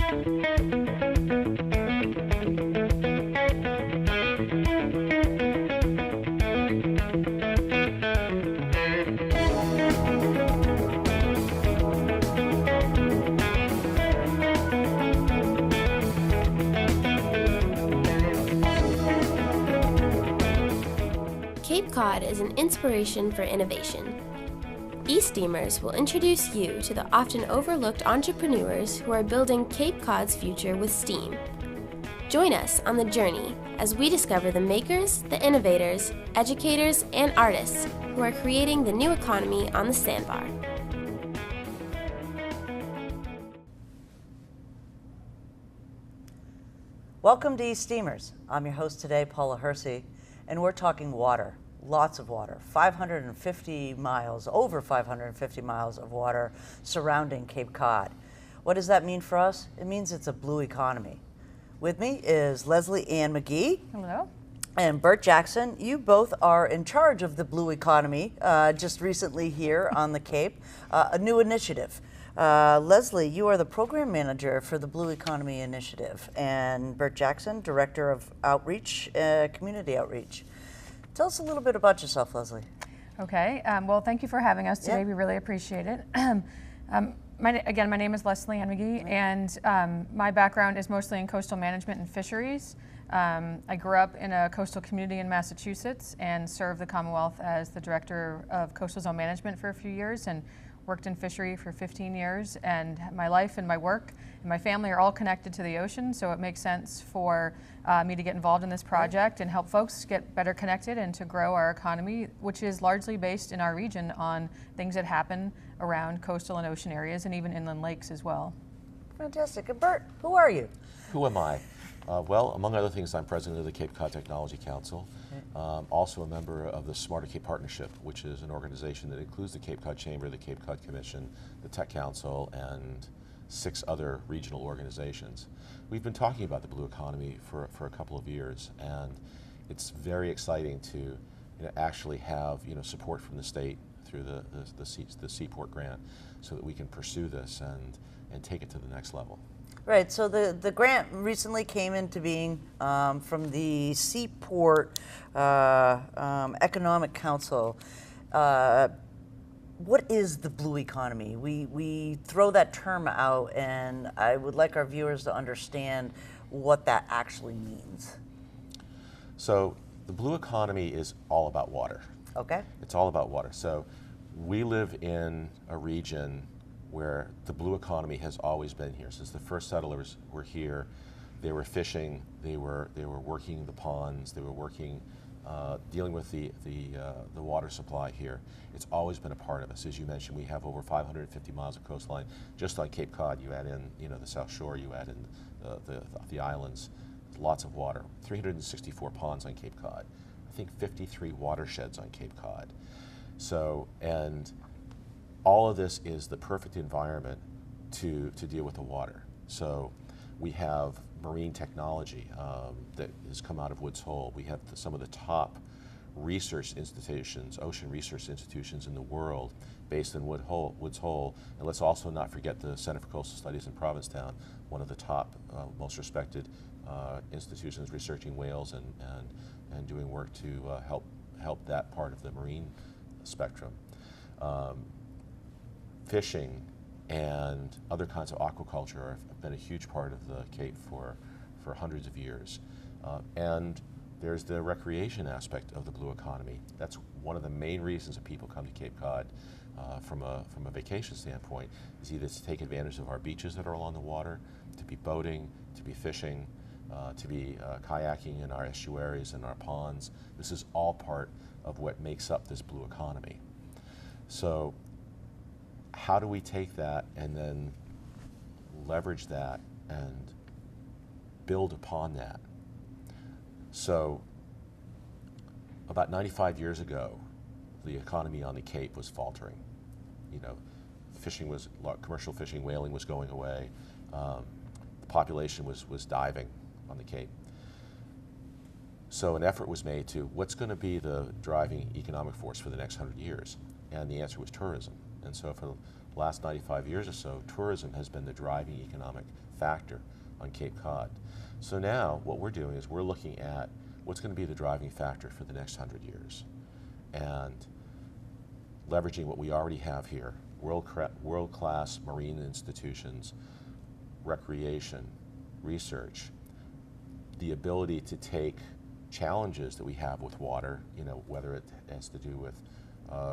Cape Cod is an inspiration for innovation. eSTEAMERS will introduce you to the often overlooked entrepreneurs who are building Cape Cod's future with STEAM. Join us on the journey as we discover the makers, the innovators, educators, and artists who are creating the new economy on the sandbar. Welcome to eSTEAMERS. I'm your host today, Paula Hersey, and we're talking water. Lots of water, 550 miles, over 550 miles of water surrounding Cape Cod. What does that mean for us? It means it's a blue economy. With me is Leslie Ann Mcgee. Hello. And Bert Jackson. You both are in charge of the blue economy, just recently here on the Cape, a new initiative. Leslie, you are the program manager for the Blue Economy Initiative, and Bert Jackson, director of outreach, community outreach. Tell us a little bit about yourself, Leslie. Okay, well, thank you for having us today. Yep. We really appreciate it. Again, my name is Leslie Ann Mcgee, and my background is mostly in coastal management and fisheries. I grew up in a coastal community in Massachusetts and served the Commonwealth as the director of coastal zone management for a few years, and worked in fishery for 15 years, and my life and my work and my family are all connected to the ocean, so it makes sense for me to get involved in this project and help folks get better connected and to grow our economy, which is largely based in our region on things that happen around coastal and ocean areas and even inland lakes as well. Fantastic. And Bert, who are you? Who am I? Well, among other things, I'm president of the Cape Cod Technology Council, also a member of the Smarter Cape Partnership, which is an organization that includes the Cape Cod Chamber, the Cape Cod Commission, the Tech Council, and 6 other regional organizations. We've been talking about the blue economy for a couple of years, and it's very exciting to actually have support from the state through the Seaport grant so that we can pursue this and take it to the next level. Right, so the grant recently came into being from the Seaport Economic Council. What is the blue economy? We throw that term out, and I would like our viewers to understand what that actually means. So the blue economy is all about water. Okay. It's all about water. So we live in a region where the blue economy has always been here. Since the first settlers were here, they were fishing, they were working the ponds, they were working, dealing with the water supply here. It's always been a part of us. As you mentioned, we have over 550 miles of coastline. Just on Cape Cod, you add in the South Shore, you add in the islands, lots of water. 364 ponds on Cape Cod. I think 53 watersheds on Cape Cod. So, and all of this is the perfect environment to deal with the water. So we have marine technology that has come out of Woods Hole. We have some of the top research institutions, ocean research institutions in the world based in Woods Hole. And let's also not forget the Center for Coastal Studies in Provincetown, one of the top, most respected institutions researching whales and doing work to help that part of the marine spectrum. Fishing and other kinds of aquaculture have been a huge part of the Cape for hundreds of years. And there's the recreation aspect of the blue economy. That's one of the main reasons that people come to Cape Cod from a vacation standpoint, is either to take advantage of our beaches that are along the water, to be boating, to be fishing, to be kayaking in our estuaries and our ponds. This is all part of what makes up this blue economy. So how do we take that and then leverage that and build upon that? So about 95 years ago, the economy on the Cape was faltering. Commercial fishing, whaling was going away. The population was diving on the Cape. So an effort was made to, what's going to be the driving economic force for the next 100 years? And the answer was tourism. And so for last 95 years or so, tourism has been the driving economic factor on Cape Cod. So now what we're doing is we're looking at what's going to be the driving factor for the next 100 years, and leveraging what we already have here, world-class marine institutions, recreation, research, the ability to take challenges that we have with water, whether it has to do with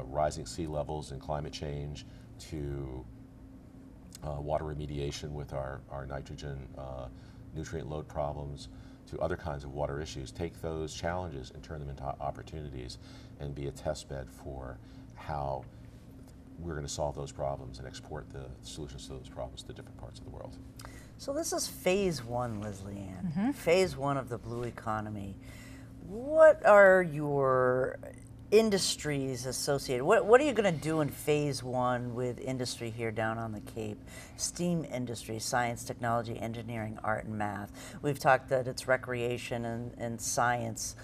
rising sea levels and climate change, to water remediation with our nitrogen nutrient load problems, to other kinds of water issues, take those challenges and turn them into opportunities and be a test bed for how we're going to solve those problems and export the solutions to those problems to different parts of the world. So this is phase one, Leslie Ann. Phase one of the blue economy. What are your industries associated? What are you going to do in phase one with industry here down on the Cape? STEAM industry, science, technology, engineering, art, and math. We've talked that it's recreation and science.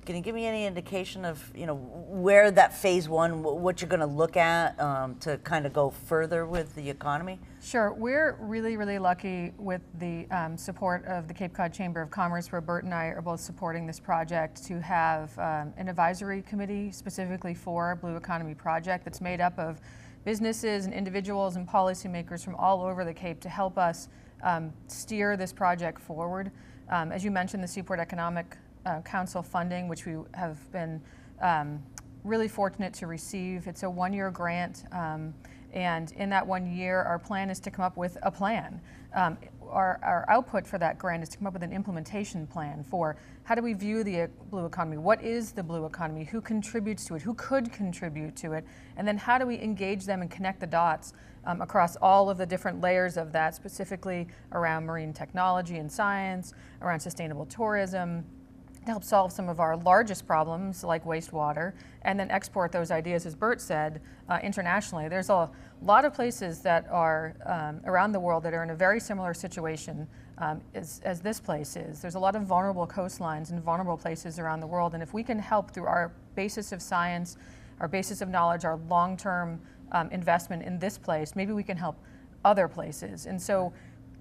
Can you give me any indication of where that phase one, what you're going to look at to kind of go further with the economy? Sure. We're really, really lucky with the support of the Cape Cod Chamber of Commerce, where Bert and I are both supporting this project, to have an advisory committee specifically for our Blue Economy project that's made up of businesses and individuals and policymakers from all over the Cape to help us steer this project forward. As you mentioned, the Seaport Economic Council funding, which we have been really fortunate to receive. It's a one-year grant, and in that 1 year, our plan is to come up with a plan. Our output for that grant is to come up with an implementation plan for how do we view the blue economy, what is the blue economy, who contributes to it, who could contribute to it, and then how do we engage them and connect the dots across all of the different layers of that, specifically around marine technology and science, around sustainable tourism, to help solve some of our largest problems like wastewater, and then export those ideas, as Bert said, internationally. There's a lot of places that are around the world that are in a very similar situation as this place is. There's a lot of vulnerable coastlines and vulnerable places around the world, and if we can help through our basis of science, our basis of knowledge, our long-term investment in this place, maybe we can help other places. And so,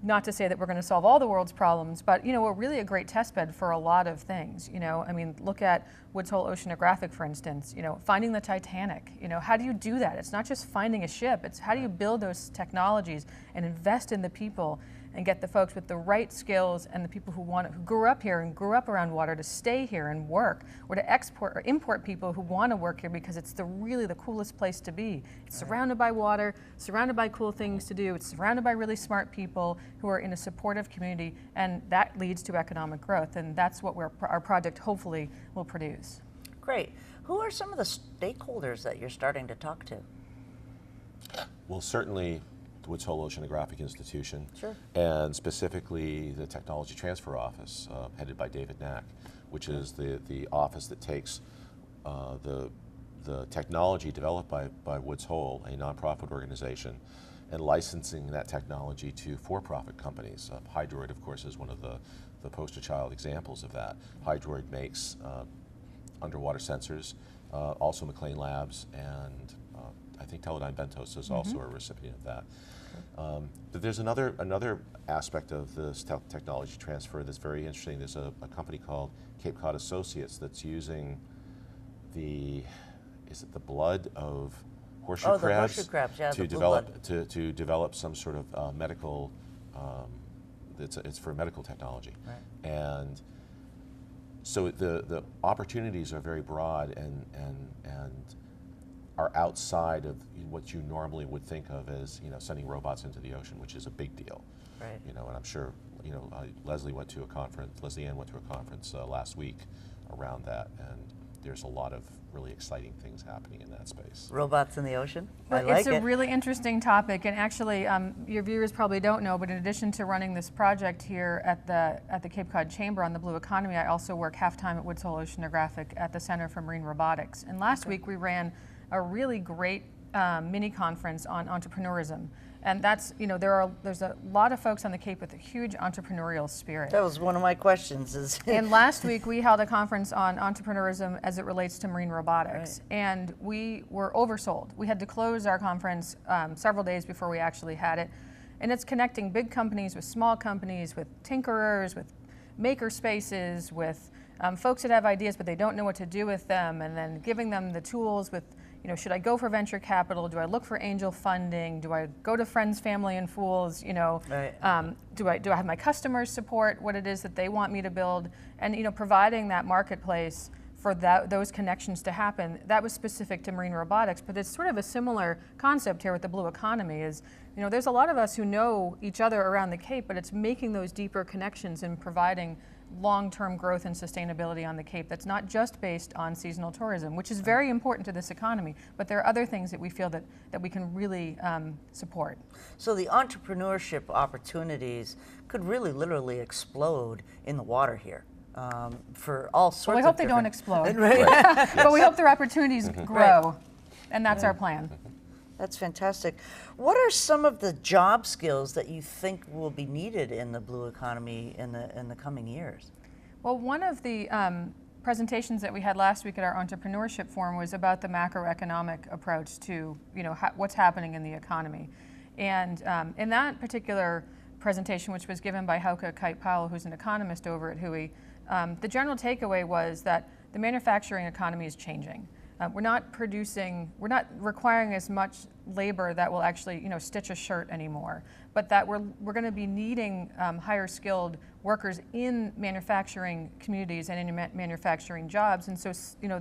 not to say that we're going to solve all the world's problems, but we're really a great test bed for a lot of things. I mean, look at Woods Hole Oceanographic, for instance. Finding the Titanic. How do you do that? It's not just finding a ship. It's how do you build those technologies and invest in the people and get the folks with the right skills and the people who grew up here and grew up around water to stay here and work, or to export or import people who want to work here because it's really the coolest place to be. It's surrounded by water, surrounded by cool things to do. It's surrounded by really smart people who are in a supportive community, and that leads to economic growth, and that's what our project hopefully will produce. Great. Who are some of the stakeholders that you're starting to talk to? Well, certainly the Woods Hole Oceanographic Institution, Sure. and specifically the Technology Transfer Office, headed by David Knack, which is the office that takes the technology developed by Woods Hole, a nonprofit organization, and licensing that technology to for-profit companies. Hydroid, of course, is one of the poster child examples of that. Hydroid makes underwater sensors, also McLean Labs, and I think Teledyne Bentos is also a recipient of that. But there's another aspect of this technology transfer that's very interesting. There's a company called Cape Cod Associates that's using the blood of horseshoe crabs, horseshoe crabs, yeah, to develop some sort of medical. It's for medical technology, right. And so the opportunities are very broad and are outside of what you normally would think of as sending robots into the ocean, which is a big deal. Right. And I'm sure Leslie Ann went to a conference last week around that, and there's a lot of really exciting things happening in that space. Robots in the ocean? It's a really interesting topic, and actually your viewers probably don't know, but in addition to running this project here at the Cape Cod Chamber on the Blue Economy, I also work half-time at Woods Hole Oceanographic at the Center for Marine Robotics. And last week we ran a really great mini conference on entrepreneurism. And that's, there's a lot of folks on the Cape with a huge entrepreneurial spirit. That was one of my questions. And last week we held a conference on entrepreneurism as it relates to marine robotics. Right. And we were oversold. We had to close our conference several days before we actually had it. And it's connecting big companies with small companies, with tinkerers, with maker spaces, with folks that have ideas but they don't know what to do with them, and then giving them the tools with, should I go for venture capital? Do I look for angel funding? Do I go to friends, family, and fools? Right. Do I have my customers support what it is that they want me to build? And providing that marketplace for those connections to happen. That was specific to marine robotics, but it's sort of a similar concept here with the blue economy. Is there's a lot of us who know each other around the Cape, but it's making those deeper connections and providing long-term growth and sustainability on the Cape that's not just based on seasonal tourism, which is very important to this economy, but there are other things that we feel that we can really support. So the entrepreneurship opportunities could really literally explode in the water here. For all sorts of we hope they don't explode, Right. but we hope their opportunities grow, and that's our plan. That's fantastic. What are some of the job skills that you think will be needed in the blue economy in the coming years? Well, one of the presentations that we had last week at our entrepreneurship forum was about the macroeconomic approach to what's happening in the economy, and in that particular presentation, which was given by Paula, who's an economist over at Hui, the general takeaway was that the manufacturing economy is changing. We're not requiring as much labor that will actually, stitch a shirt anymore, but that we're going to be needing higher skilled workers in manufacturing communities and in manufacturing jobs. And so,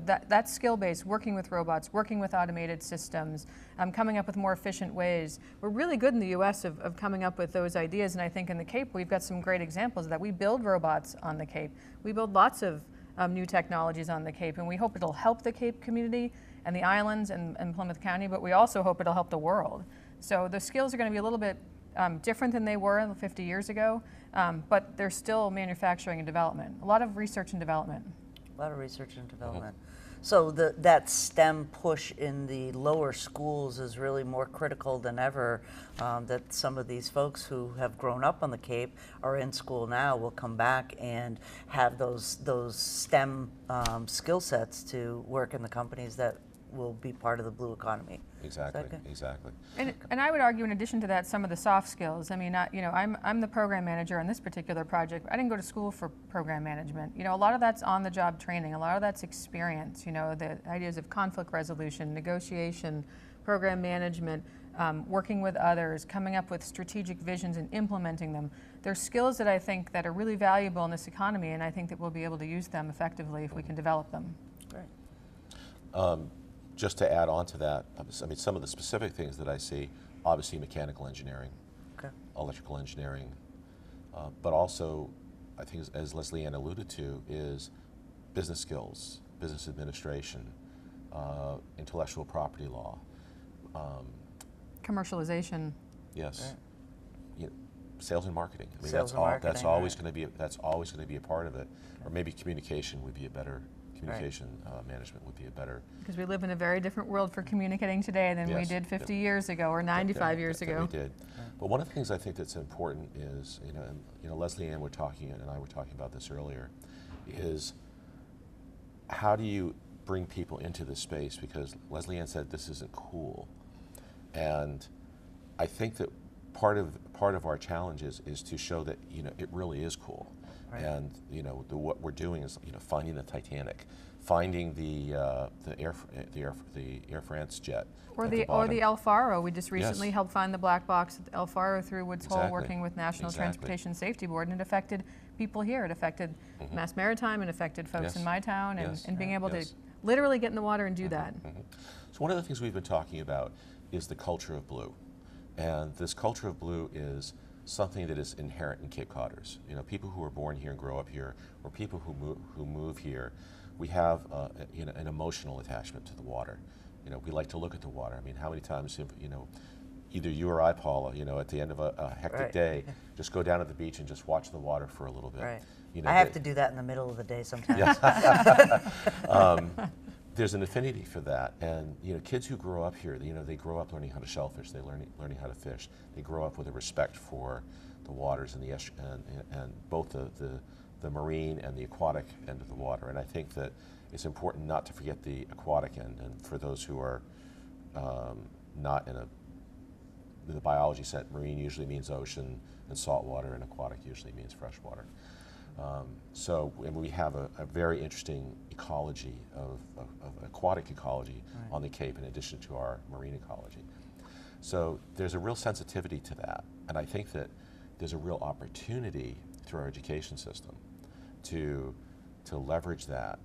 that skill base, working with robots, working with automated systems, coming up with more efficient ways. We're really good in the U.S. of coming up with those ideas, and I think in the Cape we've got some great examples of that. We build robots on the Cape. We build lots of new technologies on the Cape, and we hope it'll help the Cape community and the islands and Plymouth County, but we also hope it'll help the world. So the skills are going to be a little bit different than they were 50 years ago, but they're still manufacturing and development. A lot of research and development. A lot of research and development. So that STEM push in the lower schools is really more critical than ever, that some of these folks who have grown up on the Cape are in school now will come back and have those STEM skill sets to work in the companies that will be part of the blue economy. Exactly, exactly. And I would argue, in addition to that, some of the soft skills. I mean, I'm the program manager on this particular project. I didn't go to school for program management. A lot of that's on-the-job training. A lot of that's experience. The ideas of conflict resolution, negotiation, program management, working with others, coming up with strategic visions and implementing them. They're skills that I think that are really valuable in this economy, and I think that we'll be able to use them effectively if we can develop them. Right. Just to add on to that, I mean, some of the specific things that I see, obviously mechanical engineering, electrical engineering, but also, I think as Leslie Ann alluded to, is business skills, business administration, intellectual property law. Commercialization. Yes. Sales and marketing. I mean, Sales and marketing, that's always going to be a part of it. Or maybe communication would be a better. Communication management would be a better. Because we live in a very different world for communicating today than we did 50 years ago or 95 years ago. We did. But one of the things I think that's important is, Leslie Ann and I were talking about this earlier, is how do you bring people into this space? Because Leslie Ann said this isn't cool, and I think that part of our challenge is to show that it really is cool. Right. And what we're doing is finding the Titanic, finding the Air France jet, or the El Faro. We just recently helped find the black box at El Faro through Woods Hole, working with National Transportation Safety Board, and it affected people here. It affected Mass Maritime, and affected folks in my town, and being able to literally get in the water and do that. So one of the things we've been talking about is the culture of blue, and this culture of blue is something that is inherent in Cape Codders. People who are born here and grow up here, or people who move here, we have an emotional attachment to the water. We like to look at the water. I mean, how many times either you or I, Paula, at the end of a hectic day, just go down to the beach and just watch the water for a little bit. Right. I have to do that in the middle of the day sometimes. there's an affinity for that, and kids who grow up here, they grow up learning how to shellfish, they learning how to fish. They grow up with a respect for the waters and and both the marine and the aquatic end of the water. And I think that it's important not to forget the aquatic end. And for those who are not in the biology set, marine usually means ocean, and saltwater, and aquatic usually means freshwater. And we have a very interesting ecology of aquatic ecology on the Cape in addition to our marine ecology. So there's a real sensitivity to that, and I think that there's a real opportunity through our education system to leverage that,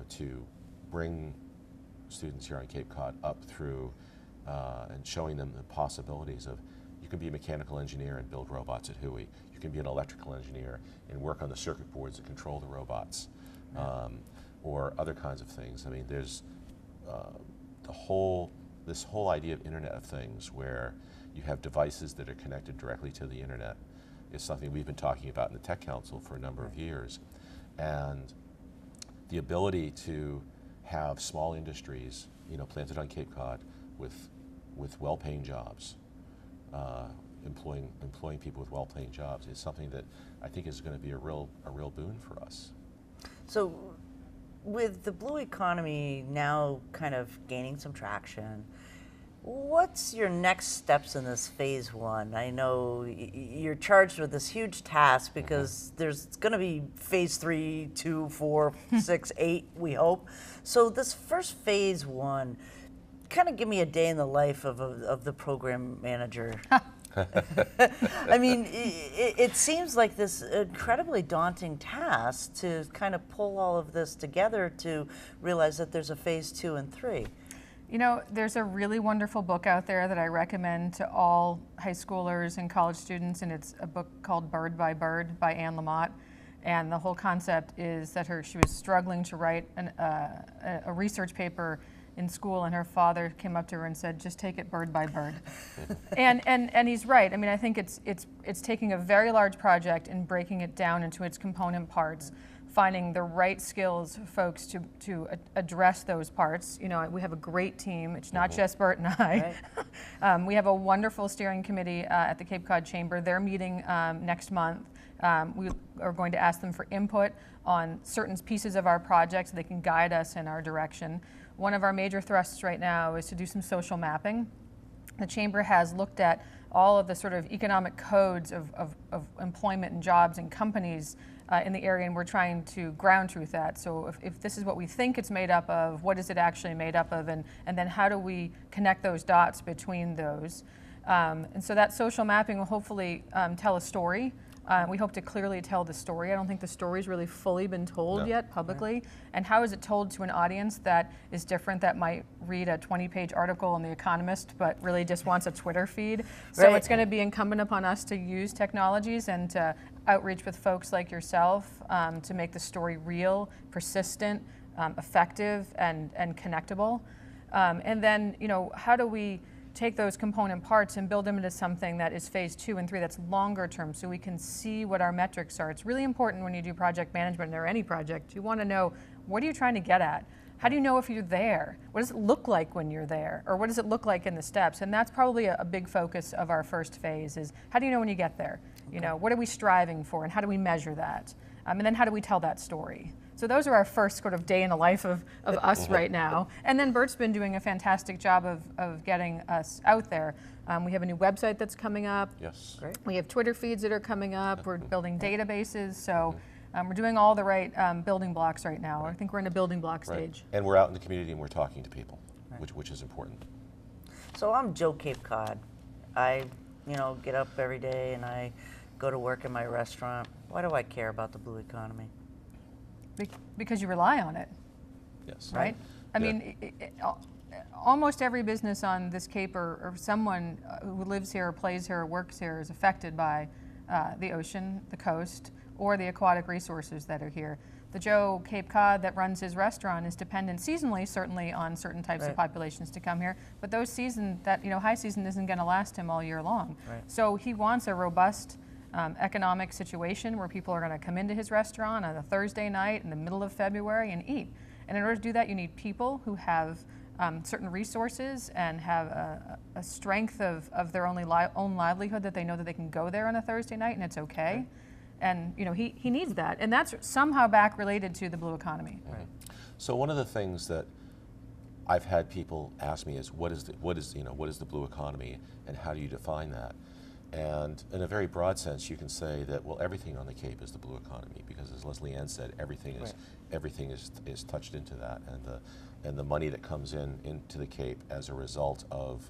to bring students here on Cape Cod up through and showing them the possibilities of, you can be a mechanical engineer and build robots at Hui. You can be an electrical engineer and work on the circuit boards that control the robots, or other kinds of things. I mean, there's this whole idea of Internet of Things, where you have devices that are connected directly to the internet, is something we've been talking about in the Tech Council for a number of years. And the ability to have small industries, planted on Cape Cod with well-paying jobs, employing people with well-paying jobs, is something that I think is going to be a real boon for us. So, with the blue economy now kind of gaining some traction, what's your next steps in this phase one? I know you're charged with this huge task, because there's going to be phase 3, 2, 4, 6, 8, we hope. So this first phase one, kind of give me a day in the life of the program manager. I mean, it seems like this incredibly daunting task to kind of pull all of this together to realize that there's a phase 2 and 3. There's a really wonderful book out there that I recommend to all high schoolers and college students, and it's a book called Bird by Bird by Anne Lamott. And the whole concept is that she was struggling to write a research paper in school, and her father came up to her and said, just take it bird by bird. and he's right. I mean, I think it's taking a very large project and breaking it down into its component parts, finding the right skills folks to address those parts. We have a great team. It's not just Bert and I. Right. We have a wonderful steering committee at the Cape Cod Chamber. They're meeting next month. We are going to ask them for input on certain pieces of our project so they can guide us in our direction. One of our major thrusts right now is to do some social mapping. The Chamber has looked at all of the sort of economic codes of employment and jobs and companies in the area, and we're trying to ground truth that. So if this is what we think it's made up of, what is it actually made up of, and then how do we connect those dots between those? And so that social mapping will hopefully tell a story. We hope to clearly tell the story. I don't think the story's really fully been told yet publicly. Right. And how is it told to an audience that is different, that might read a 20-page article in The Economist but really just wants a Twitter feed? So it's going to be incumbent upon us to use technologies and to outreach with folks like yourself to make the story real, persistent, effective, and connectable. And then, how do we take those component parts and build them into something that is phase 2 and 3 that's longer term, so we can see what our metrics are. It's really important when you do project management or any project. You want to know, what are you trying to get at? How do you know if you're there? What does it look like when you're there? Or what does it look like in the steps? And that's probably a big focus of our first phase, is how do you know when you get there? Okay. What are we striving for, and how do we measure that? And then how do we tell that story? So those are our first sort of day in the life of us right now. And then Bert's been doing a fantastic job of getting us out there. We have a new website that's coming up. Yes. Great. We have Twitter feeds that are coming up. We're building databases. So we're doing all the right building blocks right now. I think we're in a building block stage. And we're out in the community and we're talking to people, which is important. So I'm Joe Cape Cod. I, get up every day and I go to work in my restaurant. Why do I care about the blue economy? Because you rely on it. Yes. Right? I mean, almost every business on this Cape or someone who lives here or plays here or works here is affected by the ocean, the coast, or the aquatic resources that are here. The Joe Cape Cod that runs his restaurant is dependent seasonally, certainly, on certain types of populations to come here. But those high season isn't going to last him all year long. Right. So he wants a robust economic situation where people are going to come into his restaurant on a Thursday night in the middle of February and eat. And in order to do that, you need people who have certain resources and have a strength of their own livelihood, that they know that they can go there on a Thursday night and it's okay. And you know, he needs that, and that's somehow back related to the blue economy. Right. So one of the things that I've had people ask me is, what is the blue economy, and how do you define that? And in a very broad sense, you can say that, well, everything on the Cape is the blue economy, because as Leslie Ann said, everything is touched into that, and the money that comes into the Cape as a result of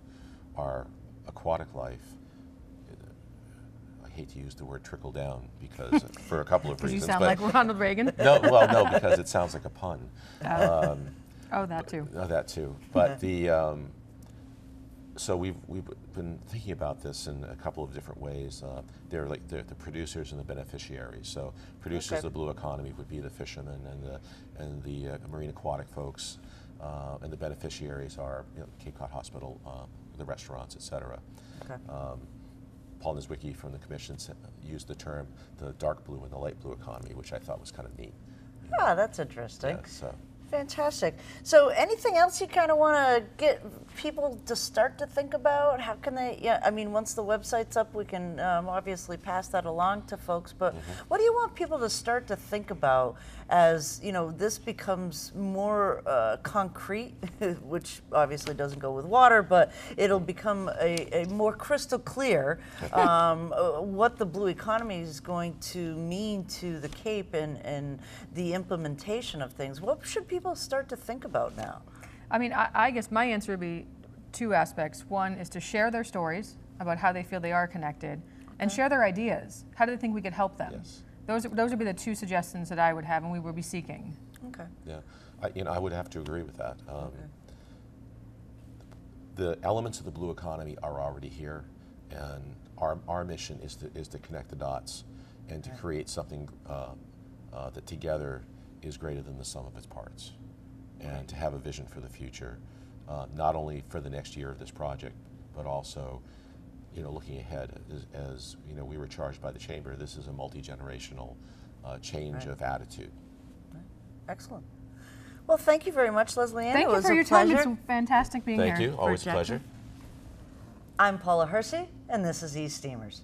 our aquatic life. I hate to use the word trickle down, because for a couple of reasons. You sound like Ronald Reagan. No, because it sounds like a pun. Oh, that too. That too. But so we've been thinking about this in a couple of different ways. They're the producers and the beneficiaries. So producers of the blue economy would be the fishermen and the marine aquatic folks, and the beneficiaries are Cape Cod Hospital, the restaurants, etc. Okay. Paul Niswicki from the Commission used the term the dark blue and the light blue economy, which I thought was kind of neat. Ah, that's interesting. Yeah, so. Fantastic. So anything else you kind of want to get people to start to think about? How can they, I mean, once the website's up, we can obviously pass that along to folks, but what do you want people to start to think about as, this becomes more concrete, which obviously doesn't go with water, but it'll become a more crystal clear what the blue economy is going to mean to the Cape and the implementation of things. What should people start to think about now? I mean, I guess my answer would be two aspects. One is to share their stories about how they feel they are connected, and share their ideas. How do they think we could help them? Yes. Those would be the two suggestions that I would have, and we would be seeking. Okay. Yeah, I would have to agree with that. The elements of the blue economy are already here, and our mission is to connect the dots and to create something that together is greater than the sum of its parts, and to have a vision for the future, not only for the next year of this project, but also, looking ahead. As we were charged by the Chamber, this is a multi-generational change of attitude. Right. Excellent. Well, thank you very much, Leslie Ann. Thank you for your time. It's fantastic being here. Thank you. Always a pleasure. I'm Paula Hersey, and this is eSTEAMERS.